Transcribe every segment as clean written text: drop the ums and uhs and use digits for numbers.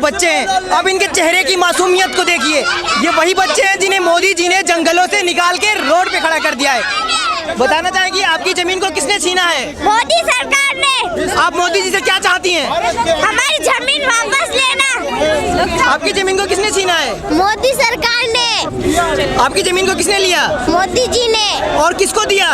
बच्चे हैं। अब इनके चेहरे की मासूमियत को देखिए, ये वही बच्चे हैं जिन्हें मोदी जी ने जंगलों से निकाल के रोड पे खड़ा कर दिया है। बताना चाहेंगे आपकी जमीन को किसने छीना है? मोदी सरकार ने। आप मोदी जी से क्या चाहती हैं? हमारी जमीन वापस लेना। आपकी जमीन को किसने छीना है? मोदी सरकार ने। आपकी जमीन को किसने लिया? मोदी जी ने। और किसको दिया?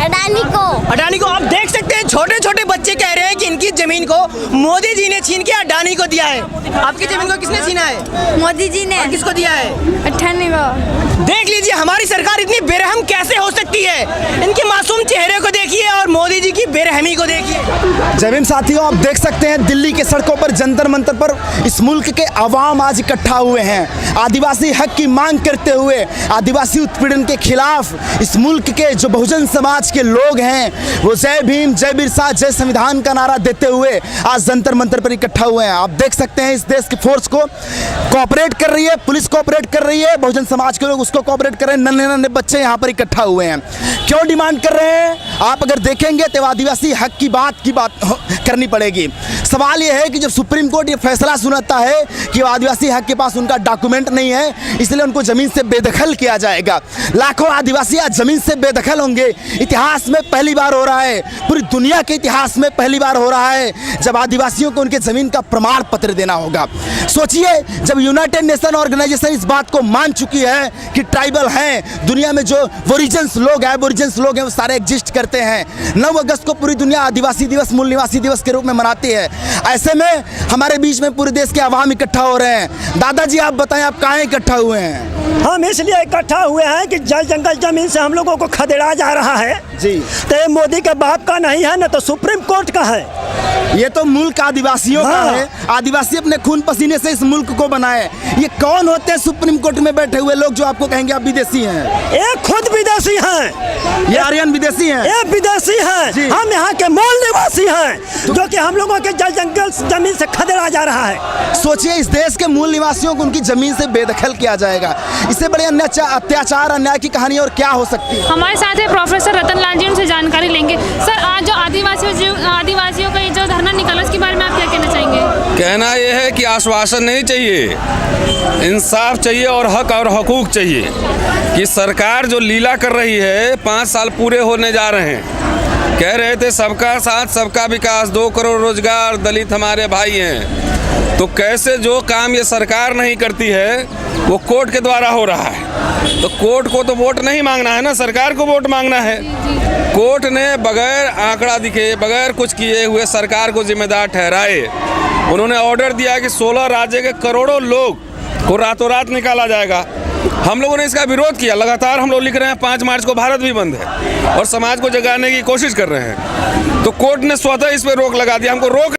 अडानी को। अडानी को। आप देख सकते हैं छोटे छोटे बच्चे कह रहे हैं कि इनकी जमीन को मोदी जी ने छीन के अडानी को दिया है। आपकी जमीन को किसने छीना है? मोदी जी ने। और किसको दिया है? अडानी को। देख लीजिए हमारी सरकार इतनी बेरहम कैसे हो सकती है। इनके मासूम चेहरे को देखिए और मोदी जी की बेरहमी को देखिए। जमीन साथियों, आप देख सकते हैं दिल्ली के सड़कों पर जंतर मंतर पर इस मुल्क के अवाम आज इकट्ठा हुए हैं। आदिवासी हक की मांग करते हुए, आदिवासी उत्पीड़न के खिलाफ इस मुल्क के जो बहुजन समाज के लोग हैं वो जय भीम, जय बिरसा, जय संविधान का नारा देते हुए आज जंतर मंतर पर इकट्ठा हुए हैं। आप देख सकते हैं इस देश की फोर्स को कोऑपरेट कर रही है, पुलिस कोऑपरेट कर रही है, बहुजन समाज के लोग उसको कोऑपरेट कर रहे हैं। नन्हे नन्हे बच्चे यहाँ पर इकट्ठा हुए हैं। क्यों डिमांड कर रहे हैं? आप अगर देखेंगे तो आदिवासी हक की बात करनी पड़ेगी। सवाल यह है कि जब सुप्रीम कोर्ट ये फैसला सुनाता है कि आदिवासी हक के पास उनका डॉक्यूमेंट नहीं है, इसलिए उनको जमीन से बेदखल किया जाएगा। लाखों आदिवासी आज जमीन से बेदखल होंगे। इतिहास में पहली बार हो रहा है, पूरी दुनिया के इतिहास में पहली बार हो रहा है जब आदिवासियों को उनके जमीन का प्रमाण पत्र देना होगा। सोचिए, जब यूनाइटेड नेशन ऑर्गेनाइजेशन इस बात को मान चुकी है कि ट्राइबल हैं, दुनिया में जो ओरिजिन्स लोग हैं, एबोरिजिन्स लोग हैं, वो सारे एग्जिस्ट करते हैं। 9 अगस्त को पूरी दुनिया आदिवासी दिवस, मूल निवासी दिवस के रूप में मनाती है। ऐसे में हमारे बीच में पूरे देश के अवाम इकट्ठा हो रहे हैं। दादाजी आप बताएं, आप कहाँ इकट्ठा हुए हैं? हम इसलिए इकट्ठा हुए हैं कि जल जंगल जमीन से हम लोगों को खदेड़ा जा रहा है जी। तो ये मोदी के बाप का नहीं है, न तो सुप्रीम कोर्ट का है। ये तो मुल्क आदिवासियों का है। आदिवासी अपने खून पसीने से इस मुल्क को बनाए। ये कौन होते हैं सुप्रीम कोर्ट में बैठे हुए लोग जो आपको कहेंगे आप विदेशी हैं? ये खुद विदेशी हैं, ये आर्यन विदेशी हैं, ये विदेशी हैं। हम यहाँ के मूल निवासी हैं जो कि हम लोगों के जल जंगल जमीन से खदेड़ा जा रहा है। सोचिए, इस देश के मूल निवासियों को उनकी जमीन से बेदखल किया जाएगा। इससे बड़े अत्याचार, अन्याय की कहानी और क्या हो सकती है? हमारे साथ है प्रोफेसर रतन लाल जी, उनसे जानकारी लेंगे। सर, आज जो आदिवासियों का ये जो धरना निकला उसके बारे में आप क्या कहना चाहेंगे? कहना यह है कि आश्वासन नहीं चाहिए, इंसाफ चाहिए और हक और हकूक चाहिए। कि सरकार जो लीला कर रही है, 5 साल पूरे होने जा रहे हैं, कह रहे थे सबका साथ सबका विकास, 2 करोड़ रोजगार, दलित हमारे भाई हैं, तो कैसे जो काम ये सरकार नहीं करती है वो कोर्ट के द्वारा हो रहा है। तो कोर्ट को तो वोट नहीं मांगना है ना, सरकार को वोट मांगना है। कोर्ट ने बगैर आंकड़ा दिखे, बगैर कुछ किए हुए सरकार को जिम्मेदार ठहराए। उन्होंने ऑर्डर दिया कि 16 राज्य के करोड़ों लोग को रातों रात निकाला जाएगा। हम लोगों ने इसका विरोध किया। लगातार हम लोग लिख रहे हैं 5 मार्च को भारत भी बंद है और समाज को जगाने की कोशिश कर रहे हैं। तो कोर्ट ने स्वतः इस पर रोक लगा दिया। हमको रोक